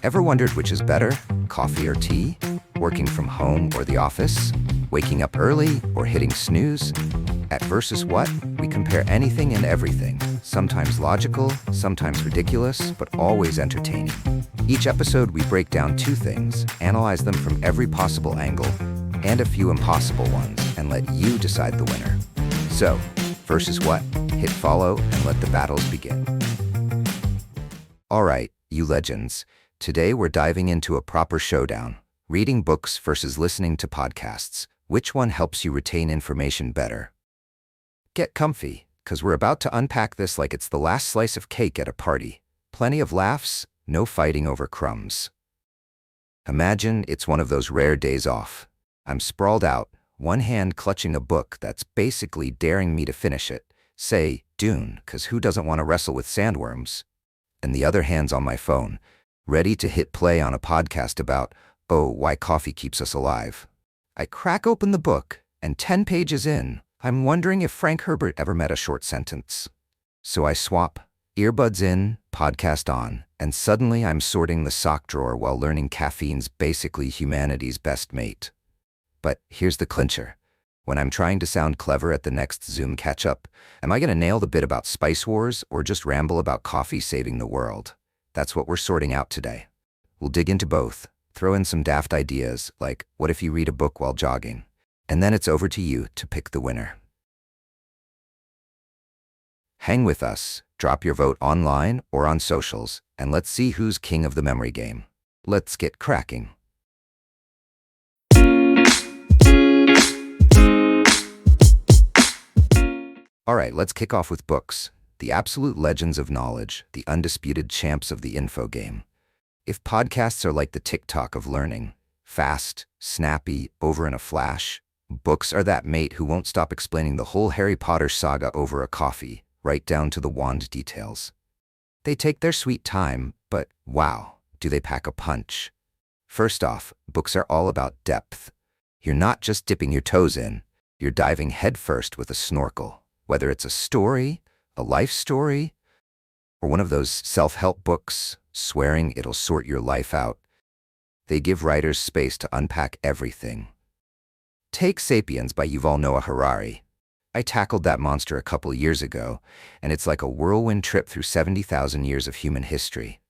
Ever wondered which is better, coffee or tea? Working from home or the office? Waking up early or hitting snooze? At Versus What, we compare anything and everything. Sometimes logical, sometimes ridiculous, but always entertaining. Each episode we break down two things, analyze them from every possible angle, and a few impossible ones, and let you decide the winner. So, Versus What? Hit follow and let the battles begin. All right, you legends. Today we're diving into a proper showdown. Reading books versus listening to podcasts. Which one helps you retain information better? Get comfy, because we're about to unpack this like it's the last slice of cake at a party. Plenty of laughs, no fighting over crumbs. Imagine it's one of those rare days off. I'm sprawled out, one hand clutching a book that's basically daring me to finish it. Say, Dune, because who doesn't want to wrestle with sandworms? And the other hand's on my phone, ready to hit play on a podcast about, why coffee keeps us alive. I crack open the book, and 10 pages in, I'm wondering if Frank Herbert ever met a short sentence. So I swap, earbuds in, podcast on, and suddenly I'm sorting the sock drawer while learning caffeine's basically humanity's best mate. But here's the clincher. When I'm trying to sound clever at the next Zoom catch-up, am I going to nail the bit about Spice Wars or just ramble about coffee saving the world? That's what we're sorting out today. We'll dig into both, throw in some daft ideas like, what if you read a book while jogging? And then it's over to you to pick the winner. Hang with us, drop your vote online or on socials, and let's see who's king of the memory game. Let's get cracking. All right, let's kick off with books. The absolute legends of knowledge, the undisputed champs of the info game. If podcasts are like the TikTok of learning, fast, snappy, over in a flash, books are that mate who won't stop explaining the whole Harry Potter saga over a coffee, right down to the wand details. They take their sweet time, but wow, do they pack a punch. First off, books are all about depth. You're not just dipping your toes in, you're diving headfirst with a snorkel. Whether it's a story, a life story, or one of those self-help books, swearing it'll sort your life out, they give writers space to unpack everything. Take Sapiens by Yuval Noah Harari. I tackled that monster a couple years ago, and it's like a whirlwind trip through 70,000 years of human history.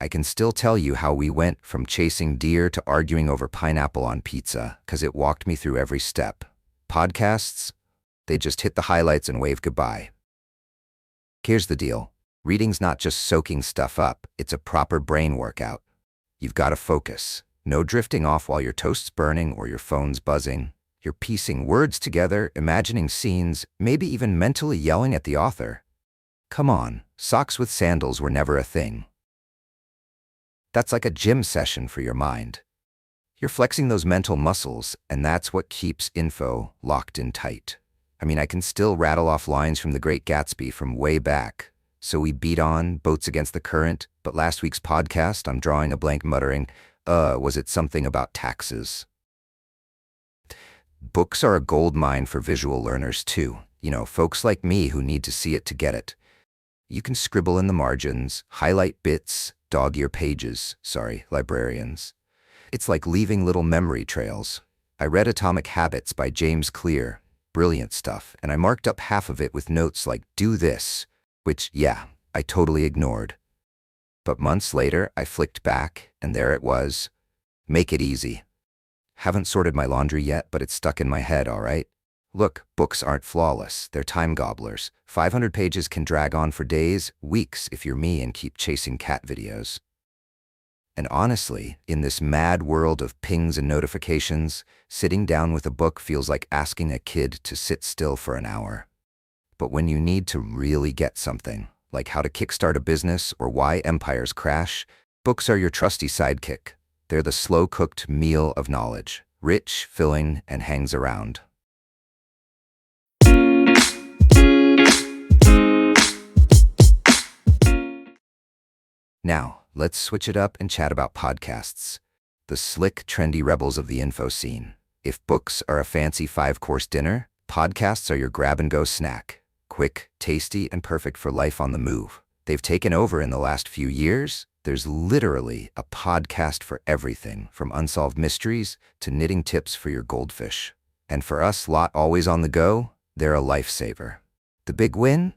I can still tell you how we went from chasing deer to arguing over pineapple on pizza, because it walked me through every step. Podcasts? They just hit the highlights and wave goodbye. Here's the deal. Reading's not just soaking stuff up, it's a proper brain workout. You've got to focus. No drifting off while your toast's burning or your phone's buzzing. You're piecing words together, imagining scenes, maybe even mentally yelling at the author. Come on, socks with sandals were never a thing. That's like a gym session for your mind. You're flexing those mental muscles, and that's what keeps info locked in tight. I mean, I can still rattle off lines from The Great Gatsby from way back. So we beat on, boats against the current, but last week's podcast, I'm drawing a blank muttering, was it something about taxes? Books are a gold mine for visual learners too. You know, folks like me who need to see it to get it. You can scribble in the margins, highlight bits, dog-ear pages, librarians. It's like leaving little memory trails. I read Atomic Habits by James Clear. Brilliant stuff, and I marked up half of it with notes like, do this, which, yeah, I totally ignored. But months later, I flicked back, and there it was. Make it easy. Haven't sorted my laundry yet, but it's stuck in my head, all right? Look, books aren't flawless, they're time gobblers. 500 pages can drag on for days, weeks if you're me and keep chasing cat videos. And honestly, in this mad world of pings and notifications, sitting down with a book feels like asking a kid to sit still for an hour. But when you need to really get something, like how to kickstart a business or why empires crash, books are your trusty sidekick. They're the slow-cooked meal of knowledge, rich, filling, and hangs around. Now, let's switch it up and chat about podcasts. The slick, trendy rebels of the info scene. If books are a fancy 5-course dinner, podcasts are your grab-and-go snack. Quick, tasty, and perfect for life on the move. They've taken over in the last few years, There's literally a podcast for everything, from unsolved mysteries to knitting tips for your goldfish. And for us lot always on the go, they're a lifesaver. The big win?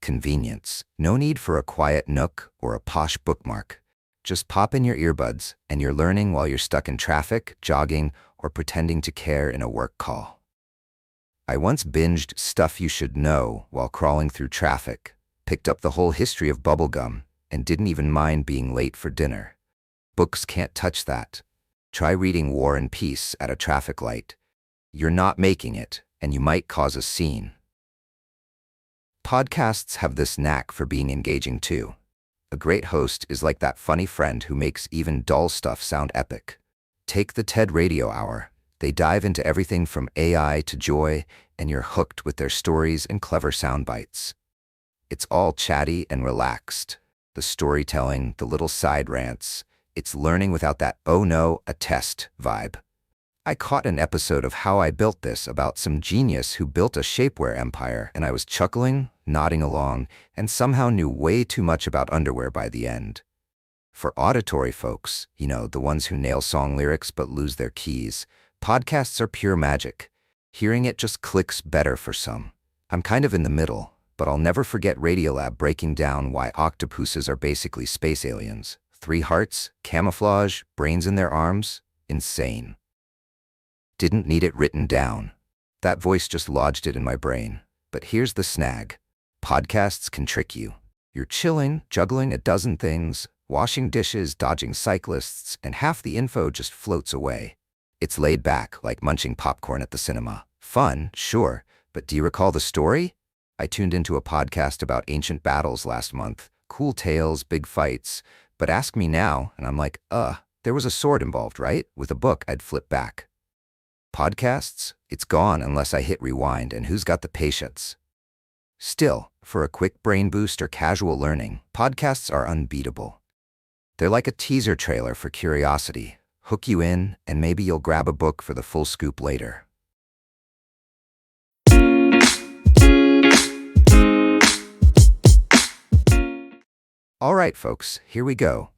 Convenience. No need for a quiet nook or a posh bookmark. Just pop in your earbuds and you're learning while you're stuck in traffic, jogging, or pretending to care in a work call. I once binged Stuff You Should Know while crawling through traffic, picked up the whole history of bubblegum, and didn't even mind being late for dinner. Books can't touch that. Try reading War and Peace at a traffic light. You're not making it, and you might cause a scene. Podcasts have this knack for being engaging too. A great host is like that funny friend who makes even dull stuff sound epic. Take the TED Radio Hour. They dive into everything from AI to joy, and you're hooked with their stories and clever sound bites. It's all chatty and relaxed. The storytelling, the little side rants. It's learning without that, oh no, a test vibe. I caught an episode of How I Built This about some genius who built a shapewear empire, and I was chuckling, nodding along, and somehow knew way too much about underwear by the end. For auditory folks, the ones who nail song lyrics but lose their keys, podcasts are pure magic. Hearing it just clicks better for some. I'm kind of in the middle, but I'll never forget Radiolab breaking down why octopuses are basically space aliens. 3 hearts, camouflage, brains in their arms. Insane. Didn't need it written down. That voice just lodged it in my brain. But here's the snag. Podcasts can trick you. You're chilling, juggling a dozen things, washing dishes, dodging cyclists, and half the info just floats away. It's laid back, like munching popcorn at the cinema. Fun, sure, but do you recall the story? I tuned into a podcast about ancient battles last month. Cool tales, big fights. But ask me now, and I'm like, there was a sword involved, right? With a book, I'd flip back. Podcasts? It's gone unless I hit rewind, and who's got the patience? Still, for a quick brain boost or casual learning, podcasts are unbeatable. They're like a teaser trailer for curiosity. Hook you in, and maybe you'll grab a book for the full scoop later. All right, folks, here we go.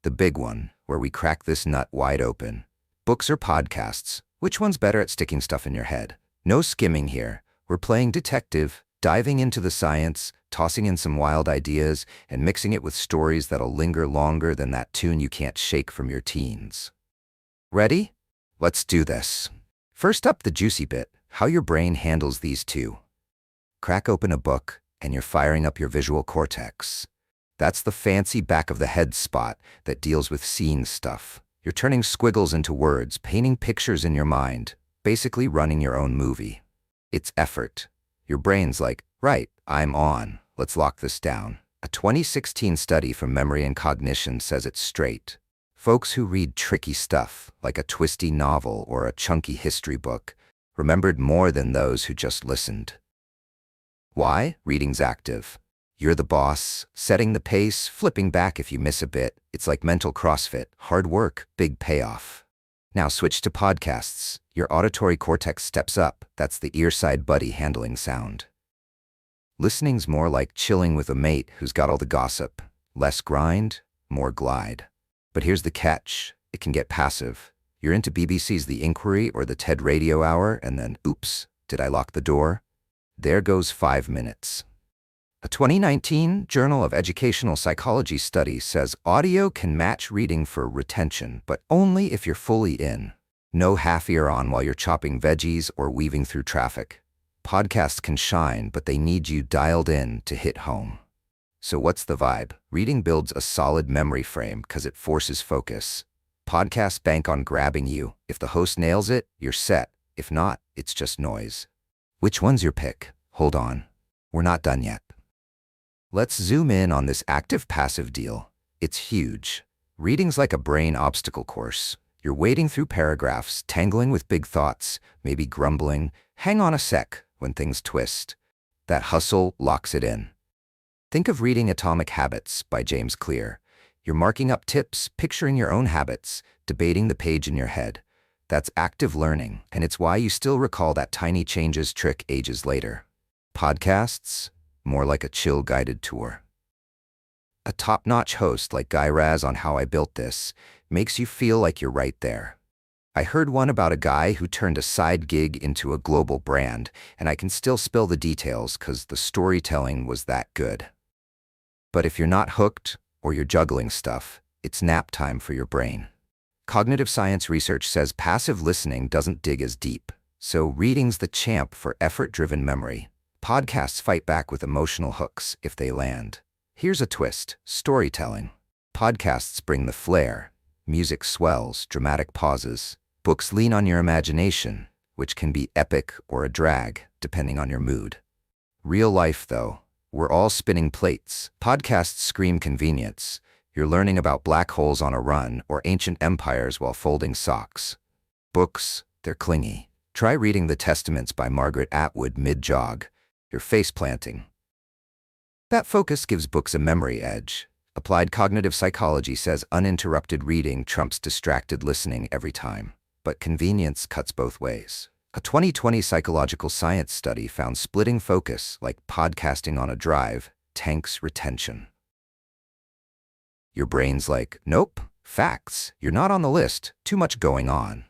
The big one, where we crack this nut wide open. Books or podcasts? Which one's better at sticking stuff in your head? No skimming here. We're playing detective, diving into the science, tossing in some wild ideas, and mixing it with stories that'll linger longer than that tune you can't shake from your teens. Ready? Let's do this. First up, the juicy bit, how your brain handles these two. Crack open a book, and you're firing up your visual cortex. That's the fancy back of the head spot that deals with seeing stuff. You're turning squiggles into words, painting pictures in your mind, basically running your own movie. It's effort. Your brain's like, right, I'm on. Let's lock this down. A 2016 study from Memory and Cognition says it straight. Folks who read tricky stuff, like a twisty novel or a chunky history book, remembered more than those who just listened. Why? Reading's active. You're the boss, setting the pace, flipping back if you miss a bit. It's like mental CrossFit, hard work, big payoff. Now switch to podcasts. Your auditory cortex steps up. That's the ear-side buddy handling sound. Listening's more like chilling with a mate who's got all the gossip. Less grind, more glide. But here's the catch. It can get passive. You're into BBC's The Inquiry or the TED Radio Hour, and then, oops, did I lock the door? There goes 5 minutes. A 2019 Journal of Educational Psychology study says audio can match reading for retention, but only if you're fully in. No half ear on while you're chopping veggies or weaving through traffic. Podcasts can shine, but they need you dialed in to hit home. So what's the vibe? Reading builds a solid memory frame because it forces focus. Podcasts bank on grabbing you. If the host nails it, you're set. If not, it's just noise. Which one's your pick? Hold on. We're not done yet. Let's zoom in on this active-passive deal. It's huge. Reading's like a brain obstacle course. You're wading through paragraphs, tangling with big thoughts, maybe grumbling, hang on a sec when things twist. That hustle locks it in. Think of reading Atomic Habits by James Clear. You're marking up tips, picturing your own habits, debating the page in your head. That's active learning, and it's why you still recall that tiny changes trick ages later. Podcasts? More like a chill guided tour. A top-notch host like Guy Raz on How I Built This makes you feel like you're right there. I heard one about a guy who turned a side gig into a global brand, and I can still spill the details because the storytelling was that good. But if you're not hooked or you're juggling stuff, it's nap time for your brain. Cognitive science research says passive listening doesn't dig as deep, so reading's the champ for effort-driven memory. Podcasts fight back with emotional hooks if they land. Here's a twist: storytelling. Podcasts bring the flair. Music swells, dramatic pauses. Books lean on your imagination, which can be epic or a drag, depending on your mood. Real life, though, we're all spinning plates. Podcasts scream convenience. You're learning about black holes on a run or ancient empires while folding socks. Books, they're clingy. Try reading The Testaments by Margaret Atwood mid-jog. You're face-planting. That focus gives books a memory edge. Applied cognitive psychology says uninterrupted reading trumps distracted listening every time. But convenience cuts both ways. A 2020 psychological science study found splitting focus, like podcasting on a drive, tanks retention. Your brain's like, nope, facts, you're not on the list, too much going on.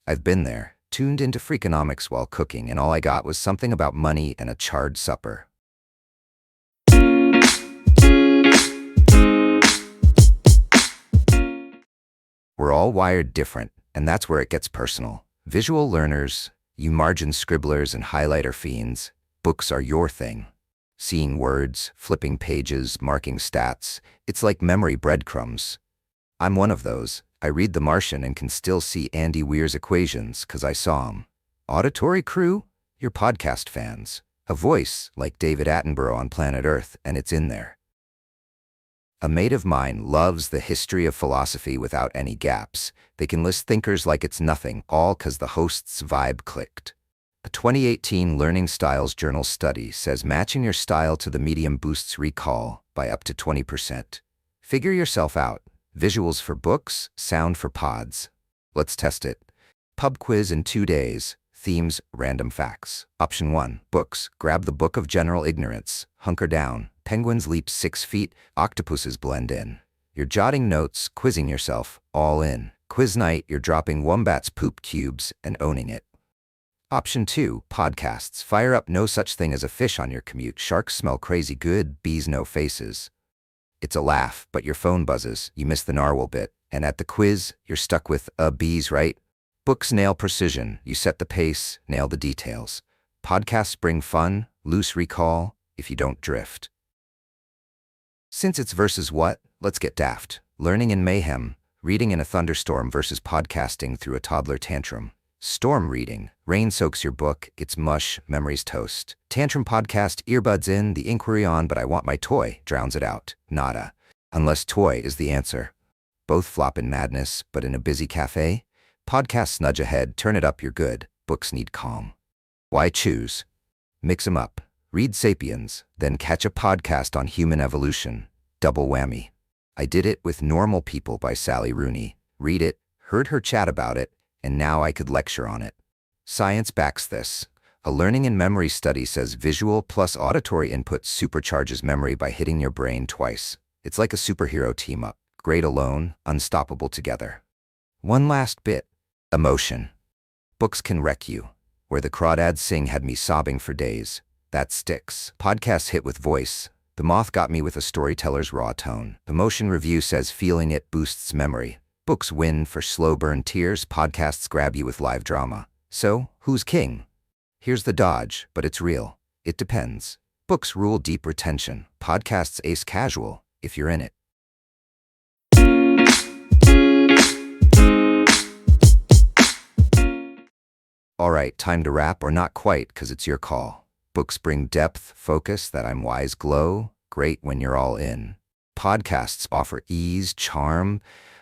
I've been there, tuned into Freakonomics while cooking, and all I got was something about money and a charred supper. We're all wired different, and that's where it gets personal. Visual learners, you margin scribblers and highlighter fiends, books are your thing. Seeing words, flipping pages, marking stats, it's like memory breadcrumbs. I'm one of those. I read The Martian and can still see Andy Weir's equations because I saw 'em. Auditory crew, you're podcast fans. A voice like David Attenborough on Planet Earth, and it's in there. A mate of mine loves the history of philosophy without any gaps. They can list thinkers like it's nothing, all because the host's vibe clicked. A 2018 Learning Styles Journal study says matching your style to the medium boosts recall by up to 20%. Figure yourself out. Visuals for books, sound for pods. Let's test it. Pub quiz in 2 days. Themes, random facts. Option 1, books. Grab the Book of General Ignorance. Hunker down. Penguins leap 6 feet. Octopuses blend in. You're jotting notes, quizzing yourself, all in. Quiz night, you're dropping Wombat's poop cubes and owning it. Option 2, podcasts. Fire up No Such Thing as a Fish on your commute. Sharks smell crazy good, bees no faces. It's a laugh, but your phone buzzes. You miss the narwhal bit. And at the quiz, you're stuck with bees, right? Books nail precision. You set the pace, nail the details. Podcasts bring fun, loose recall, if you don't drift. Since it's versus what, let's get daft. Learning in mayhem, reading in a thunderstorm versus podcasting through a toddler tantrum. Storm reading, rain soaks your book, it's mush, memories toast. Tantrum podcast, earbuds in, the inquiry on, but I want my toy, drowns it out. Nada. Unless toy is the answer. Both flop in madness, but in a busy cafe? Podcasts nudge ahead, turn it up, you're good. Books need calm. Why choose? Mix 'em up. Read Sapiens, then catch a podcast on human evolution. Double whammy. I Did It with Normal People by Sally Rooney. Read it, heard her chat about it, and now I could lecture on it. Science backs this. A learning and memory study says visual plus auditory input supercharges memory by hitting your brain twice. It's like a superhero team-up. Great alone, unstoppable together. One last bit. Emotion. Books can wreck you. Where the Crawdads Sing had me sobbing for days. That sticks. Podcasts hit with voice. The Moth got me with a storyteller's raw tone. Emotion Review says feeling it boosts memory. Books win for slow burn tears. Podcasts grab you with live drama. So, who's king? Here's the dodge, but it's real. It depends. Books rule deep retention. Podcasts ace casual, if you're in it. All right, time to wrap, or not quite, because it's your call. Books bring depth, focus, that I'm wise glow. Great when you're all in. Podcasts offer ease, charm,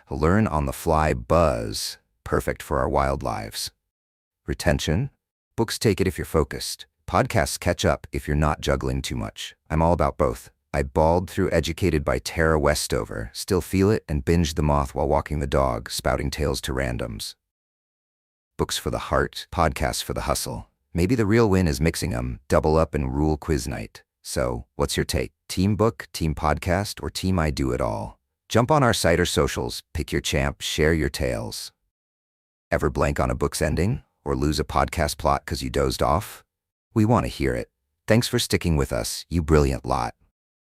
learn on the fly buzz. Perfect for our wild lives. Retention? Books take it if you're focused. Podcasts catch up if you're not juggling too much. I'm all about both. I bawled through Educated by Tara Westover, still feel it, and binged The Moth while walking the dog, spouting tales to randoms. Books for the heart, podcasts for the hustle. Maybe the real win is mixing them, double up and rule quiz night. So, what's your take? Team book, team podcast, or team I do it all? Jump on our site or socials, pick your champ, share your tales. Ever blank on a book's ending? Or lose a podcast plot because you dozed off? We want to hear it. Thanks for sticking with us, you brilliant lot.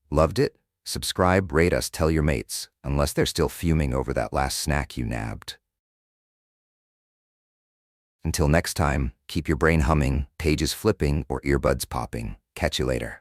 Loved it? Subscribe, rate us, tell your mates, unless they're still fuming over that last snack you nabbed. Until next time, keep your brain humming, pages flipping, or earbuds popping. Catch you later.